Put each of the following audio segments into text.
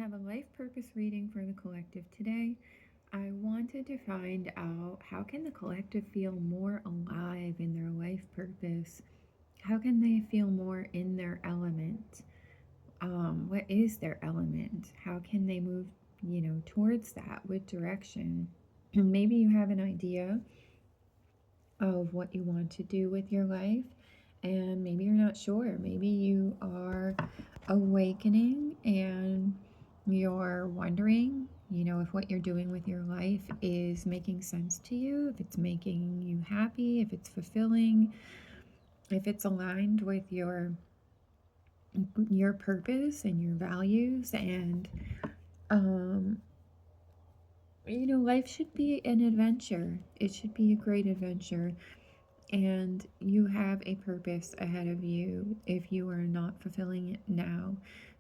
have a life purpose reading for the collective today. I wanted to find out, how can the collective feel more alive in their life purpose? How can they feel more in their element? What is their element? How can they move, towards that? What direction? Maybe you have an idea of what you want to do with your life, and maybe you're not sure. Maybe you are awakening and you're wondering, if what you're doing with your life is making sense to you, if it's making you happy, if it's fulfilling, if it's aligned with your purpose and your values. And life should be an adventure. It should be a great adventure. And you have a purpose ahead of you if you are not fulfilling it now.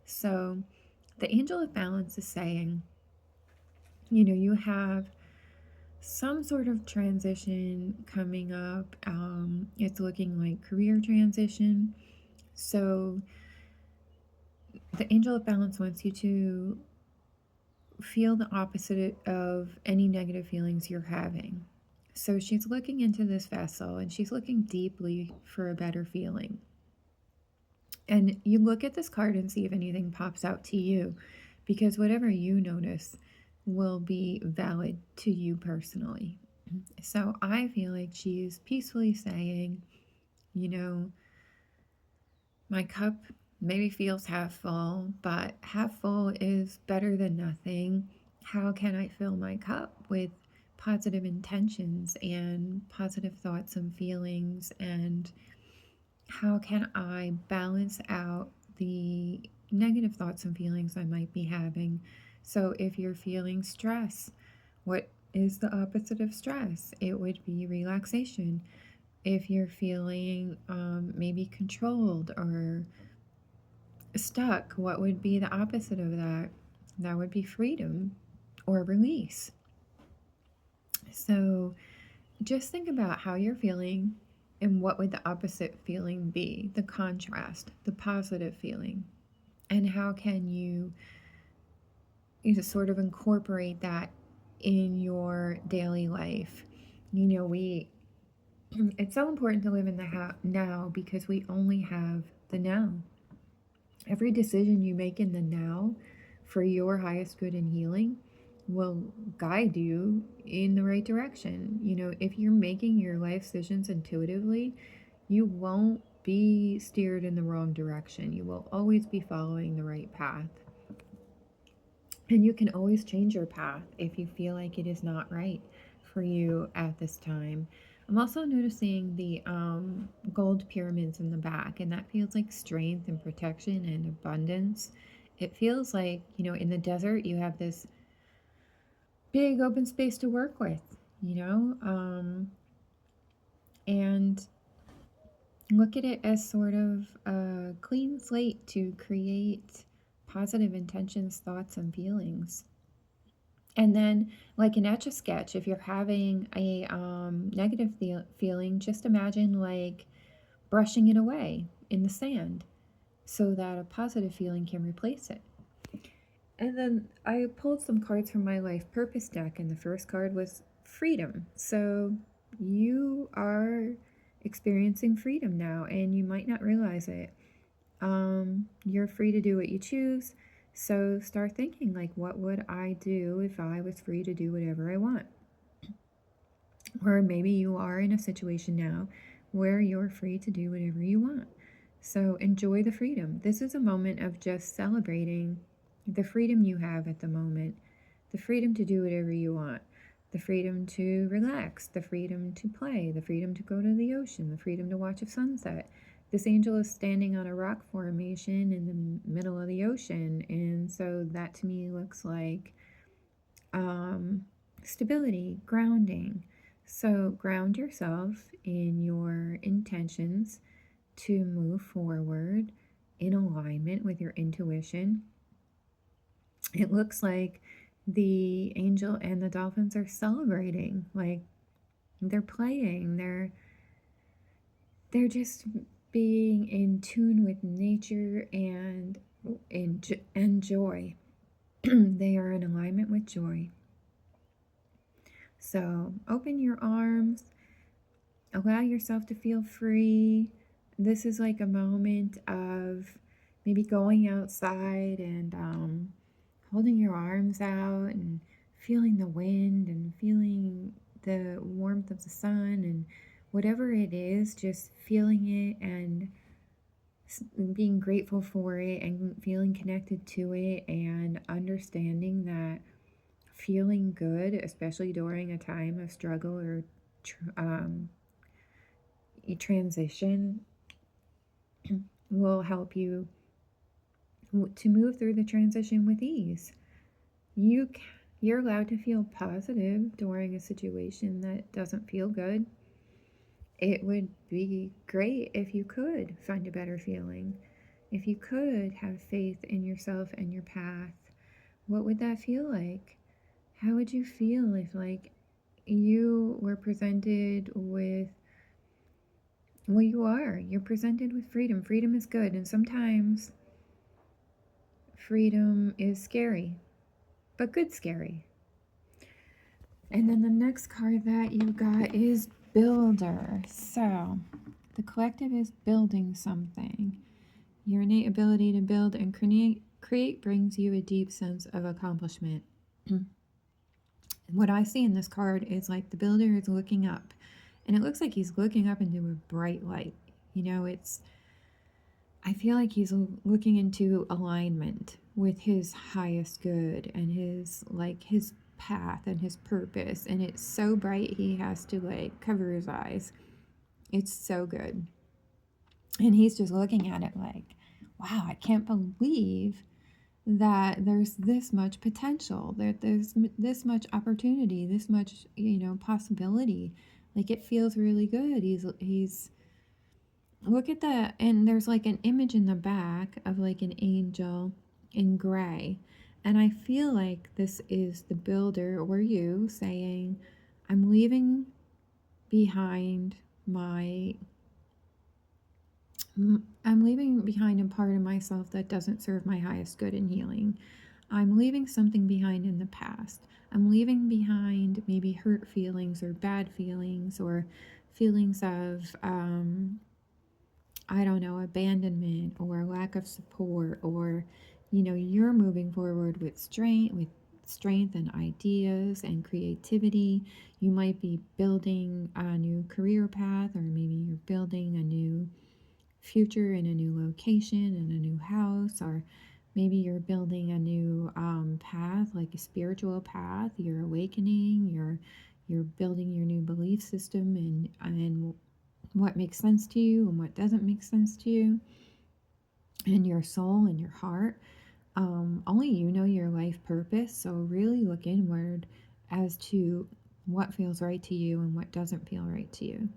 So the angel of balance is saying, you have some sort of transition coming up. It's looking like career transition. So the angel of balance wants you to feel the opposite of any negative feelings you're having. So she's looking into this vessel and she's looking deeply for a better feeling. And you look at this card and see if anything pops out to you, because whatever you notice will be valid to you personally. So I feel like she's peacefully saying, my cup maybe feels half full, but half full is better than nothing. How can I fill my cup with positive intentions and positive thoughts and feelings? And how can I balance out the negative thoughts and feelings I might be having? So if you're feeling stress, what is the opposite of stress? It would be relaxation. If you're feeling maybe controlled or stuck, what would be the opposite of that? That would be freedom or release. So just think about how you're feeling and what would the opposite feeling be, the contrast, the positive feeling. And how can you sort of incorporate that in your daily life? It's so important to live in the now, because we only have the now. Every decision you make in the now for your highest good and healing will guide you in the right direction. If you're making your life decisions intuitively, you won't be steered in the wrong direction. You will always be following the right path. And you can always change your path if you feel like it is not right for you at this time. I'm also noticing the gold pyramids in the back, and that feels like strength and protection and abundance. It feels like, in the desert, you have this big open space to work with, and look at it as sort of a clean slate to create positive intentions, thoughts, and feelings. And then, like an Etch a Sketch, if you're having a negative feeling, just imagine like brushing it away in the sand so that a positive feeling can replace it. And then I pulled some cards from my life purpose deck, and the first card was freedom. So you are experiencing freedom now, and you might not realize it. You're free to do what you choose. So start thinking, like, what would I do if I was free to do whatever I want? Or maybe you are in a situation now where you're free to do whatever you want. So enjoy the freedom. This is a moment of just celebrating the freedom you have at the moment, the freedom to do whatever you want, the freedom to relax, the freedom to play, the freedom to go to the ocean, the freedom to watch a sunset. This angel is standing on a rock formation in the middle of the ocean, and so that to me looks like stability, grounding. So ground yourself in your intentions to move forward in alignment with your intuition. It looks like the angel and the dolphins are celebrating, like they're playing, they're just being in tune with nature and joy. They are in alignment with joy. So open your arms, allow yourself to feel free. This is like a moment of maybe going outside and holding your arms out and feeling the wind and feeling the warmth of the sun and whatever it is, just feeling it and being grateful for it and feeling connected to it and understanding that feeling good, especially during a time of struggle or transition, will help you to move through the transition with ease. You you're allowed to feel positive during a situation that doesn't feel good. It would be great if you could find a better feeling. If you could have faith in yourself and your path, what would that feel like? How would you feel if like you were presented with well, you're presented with freedom. Freedom is good, and sometimes freedom is scary, but good scary. And then the next card that you got is Builder. So the collective is building something. Your innate ability to build and create brings you a deep sense of accomplishment. What I see in this card is like the builder is looking up, and it looks like he's looking up into a bright light. I feel like he's looking into alignment with his highest good and his path and his purpose, and it's so bright he has to like cover his eyes. It's so good. And he's just looking at it like, wow, I can't believe that there's this much potential, that there's this much opportunity, this much, possibility. Like it feels really good. He's look at that, and there's like an image in the back of like an angel in gray. And I feel like this is the builder or you saying, I'm leaving behind a part of myself that doesn't serve my highest good in healing. I'm leaving something behind in the past. I'm leaving behind maybe hurt feelings or bad feelings or feelings of, I don't know, abandonment or lack of support, or, you're moving forward with strength and ideas and creativity. You might be building a new career path, or maybe you're building a new future in a new location, in a new house, or maybe you're building a new path, like a spiritual path. You're awakening. You're building your new belief system and what makes sense to you and what doesn't make sense to you, and your soul and your heart. Only you know your life purpose, so really look inward as to what feels right to you and what doesn't feel right to you.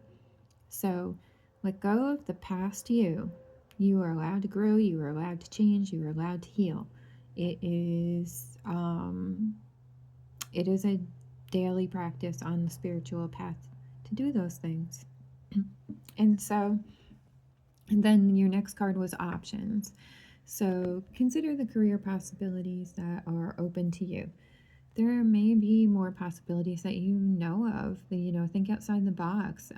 So let go of the past you. You are allowed to grow, you are allowed to change, you are allowed to heal. It is a daily practice on the spiritual path to do those things. And so, and then your next card was options. So consider the career possibilities that are open to you. There may be more possibilities that you know of. Think outside the box.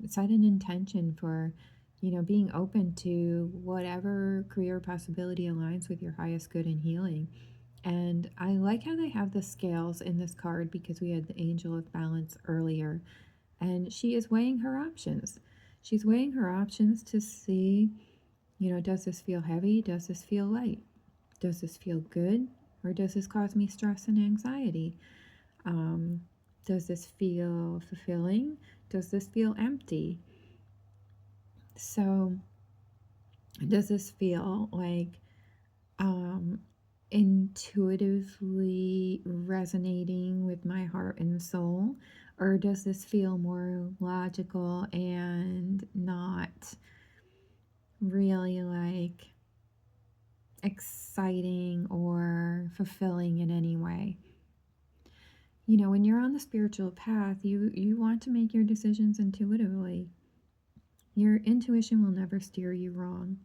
Set an intention for, being open to whatever career possibility aligns with your highest good and healing. And I like how they have the scales in this card, because we had the angel of balance earlier, and she is weighing her options. She's weighing her options to see, does this feel heavy? Does this feel light? Does this feel good? Or does this cause me stress and anxiety? Does this feel fulfilling? Does this feel empty? So, does this feel like intuitively resonating with my heart and soul? Or does this feel more logical and not really like exciting or fulfilling in any way? When you're on the spiritual path, you want to make your decisions intuitively. Your intuition will never steer you wrong.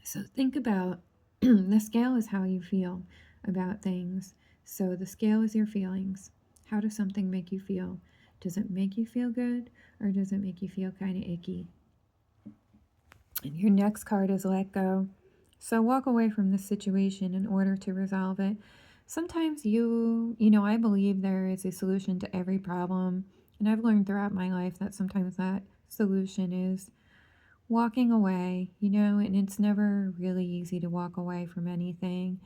So think about The scale is how you feel about things. So the scale is your feelings. How does something make you feel? Does it make you feel good, or does it make you feel kind of icky? And your next card is let go. So walk away from this situation in order to resolve it. Sometimes I believe there is a solution to every problem. And I've learned throughout my life that sometimes that solution is walking away, and it's never really easy to walk away from anything.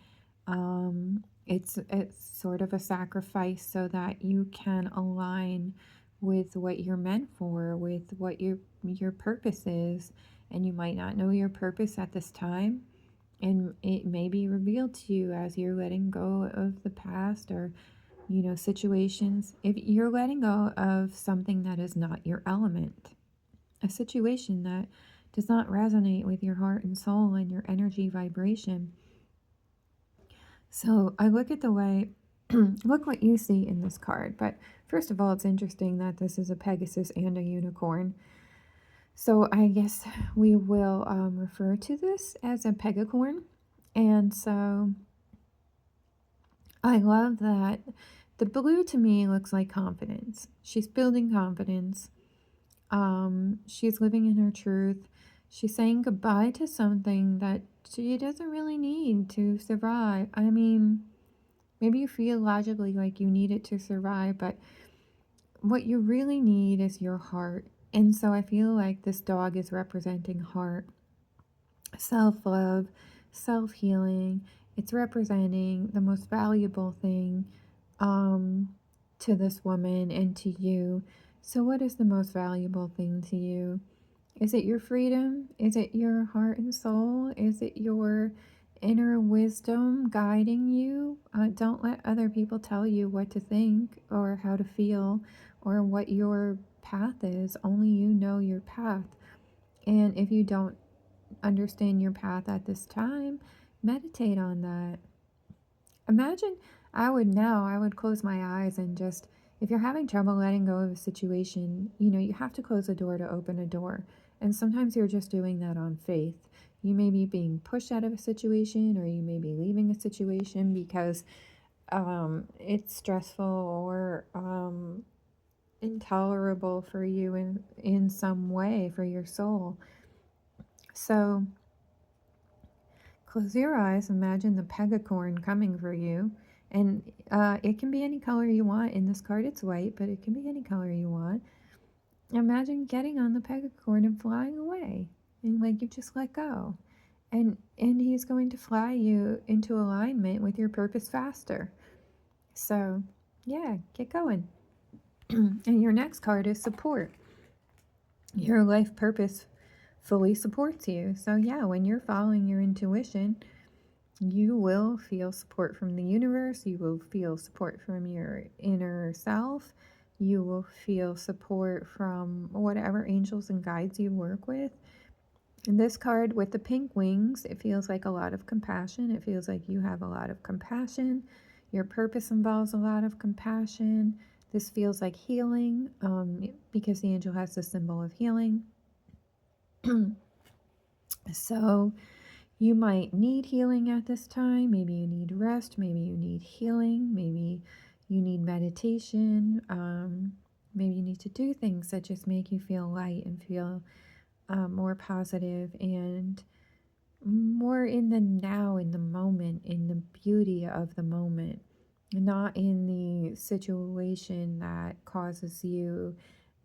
It's sort of a sacrifice so that you can align with what you're meant for, with what your purpose is. And you might not know your purpose at this time, and it may be revealed to you as you're letting go of the past, or situations. If you're letting go of something that is not your element, a situation that does not resonate with your heart and soul and your energy vibration. So I look at the way, look what you see in this card. But first of all, it's interesting that this is a Pegasus and a unicorn. So I guess we will refer to this as a pegacorn. And so I love that the blue to me looks like confidence. She's building confidence. She's living in her truth. She's saying goodbye to something that she doesn't really need to survive. I mean, maybe you feel logically like you need it to survive, but what you really need is your heart. And so I feel like this dog is representing heart, self-love, self-healing. It's representing the most valuable thing um, to this woman and to you. So what is the most valuable thing to you? Is it your freedom? Is it your heart and soul? Is it your inner wisdom guiding you? Don't let other people tell you what to think or how to feel or what your path is. Only you know your path. And if you don't understand your path at this time, meditate on that. Imagine I would close my eyes and just, if you're having trouble letting go of a situation, you have to close a door to open a door. And sometimes you're just doing that on faith. You may be being pushed out of a situation, or you may be leaving a situation because it's stressful or intolerable for you in some way, for your soul. So close your eyes, imagine the pegacorn coming for you, and it can be any color you want. In this card it's white, but it can be any color you want. Imagine getting on the pegacorn and flying away, and like you just let go. And he's going to fly you into alignment with your purpose faster. So yeah, get going. And your next card is support. Your life purpose fully supports you. So yeah, when you're following your intuition, you will feel support from the universe. You will feel support from your inner self. You will feel support from whatever angels and guides you work with. And this card with the pink wings, it feels like a lot of compassion. It feels like you have a lot of compassion. Your purpose involves a lot of compassion. This feels like healing, because the angel has the symbol of healing. So you might need healing at this time. Maybe you need rest. Maybe you need healing. Maybe you need meditation. Maybe you need to do things that just make you feel light and feel more positive and more in the now, in the moment, in the beauty of the moment, not in the situation that causes you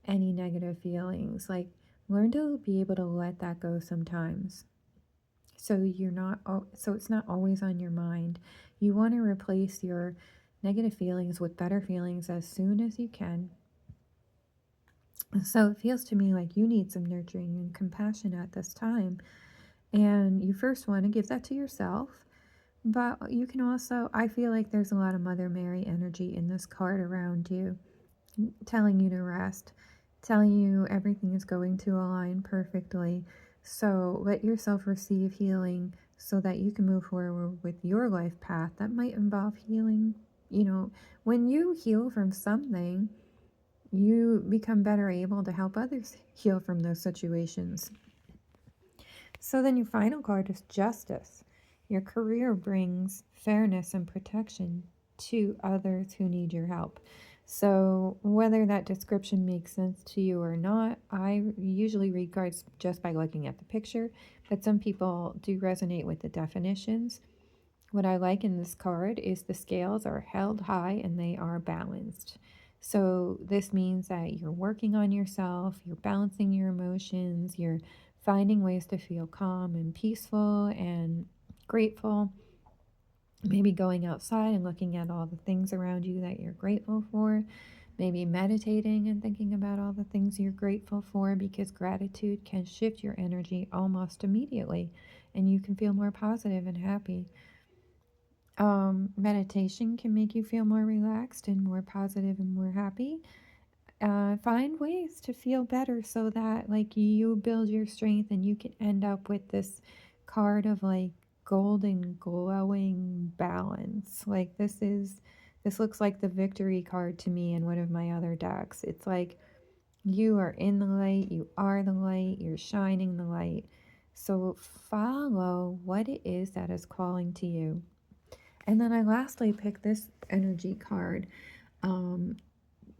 any negative feelings. Like, learn to be able to let that go sometimes. So it's not always on your mind. You want to replace your negative feelings with better feelings as soon as you can. So it feels to me like you need some nurturing and compassion at this time. And you first want to give that to yourself. But you can also, I feel like there's a lot of Mother Mary energy in this card around you, telling you to rest, telling you everything is going to align perfectly. So let yourself receive healing so that you can move forward with your life path. That might involve healing. When you heal from something, you become better able to help others heal from those situations. So then your final card is Justice. Your career brings fairness and protection to others who need your help. So, whether that description makes sense to you or not, I usually read cards just by looking at the picture, but some people do resonate with the definitions. What I like in this card is the scales are held high and they are balanced. So, this means that you're working on yourself, you're balancing your emotions, you're finding ways to feel calm and peaceful and grateful. Maybe going outside and looking at all the things around you that you're grateful for. Maybe meditating and thinking about all the things you're grateful for, because gratitude can shift your energy almost immediately and you can feel more positive and happy. Meditation can make you feel more relaxed and more positive and more happy. Find ways to feel better so that like you build your strength and you can end up with this card of like golden glowing balance. Like this looks like the victory card to me in one of my other decks. It's like you are in the light, you are the light, you're shining the light. So follow what it is that is calling to you. And then I lastly picked this energy card um,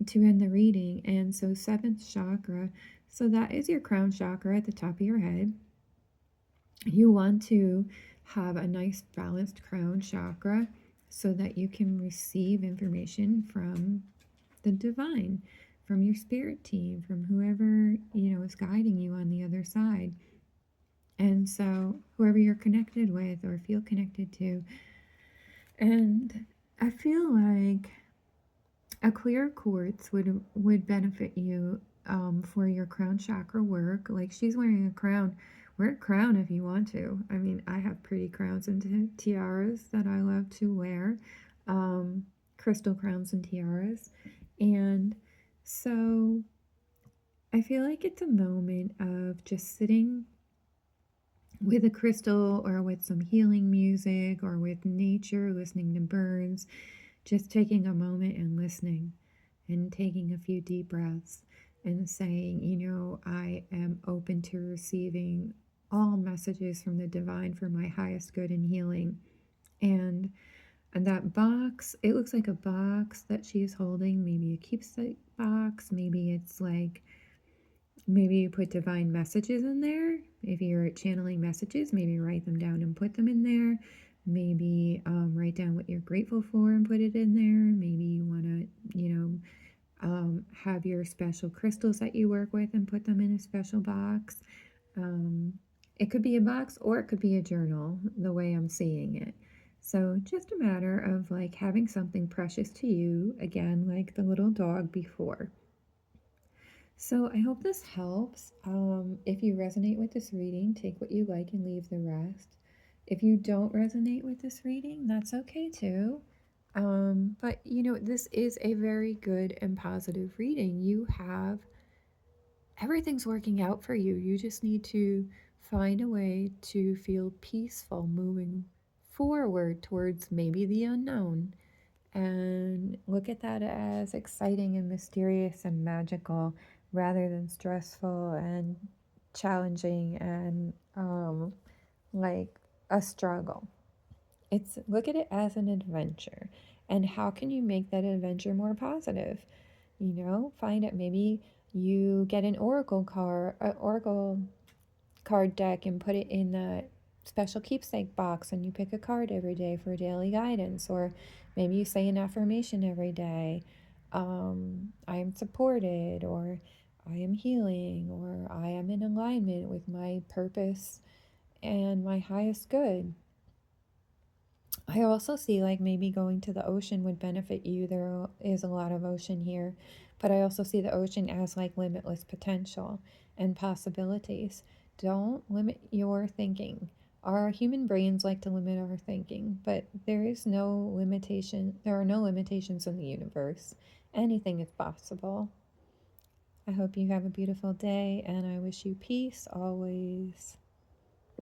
to end the reading. And so, seventh chakra, so that is your crown chakra at the top of your head. You want to have a nice balanced crown chakra so that you can receive information from the divine, from your spirit team, from whoever, is guiding you on the other side. And so, whoever you're connected with or feel connected to. And I feel like a clear quartz would benefit you for your crown chakra work. Like she's wearing a crown. Wear a crown if you want to. I mean, I have pretty crowns and tiaras that I love to wear, crystal crowns and tiaras. And so I feel like it's a moment of just sitting with a crystal or with some healing music or with nature, listening to birds, just taking a moment and listening and taking a few deep breaths and saying, I am open to receiving all messages from the divine for my highest good and healing. And that box, it looks like a box that she is holding, maybe a keepsake box, maybe it's like, maybe you put divine messages in there. If you're channeling messages, maybe write them down and put them in there. Maybe write down what you're grateful for and put it in there. Maybe you want to, have your special crystals that you work with and put them in a special box. It could be a box or it could be a journal, the way I'm seeing it. So just a matter of like having something precious to you, again, like the little dog before. So I hope this helps. If you resonate with this reading, take what you like and leave the rest. If you don't resonate with this reading, that's okay too. But this is a very good and positive reading. Everything's working out for you. You just need to find a way to feel peaceful moving forward towards maybe the unknown and look at that as exciting and mysterious and magical rather than stressful and challenging and like a struggle. It's look at it as an adventure, and how can you make that adventure more positive? Find it. Maybe you get an oracle card deck and put it in that special keepsake box, and you pick a card every day for daily guidance. Or maybe you say an affirmation every day. I am supported, or I am healing, or I am in alignment with my purpose and my highest good. I also see like maybe going to the ocean would benefit you. There is a lot of ocean here, but I also see the ocean as like limitless potential and possibilities. Don't limit your thinking. Our human brains like to limit our thinking, but there is no limitation. There are no limitations in the universe. Anything is possible. I hope you have a beautiful day, and I wish you peace always.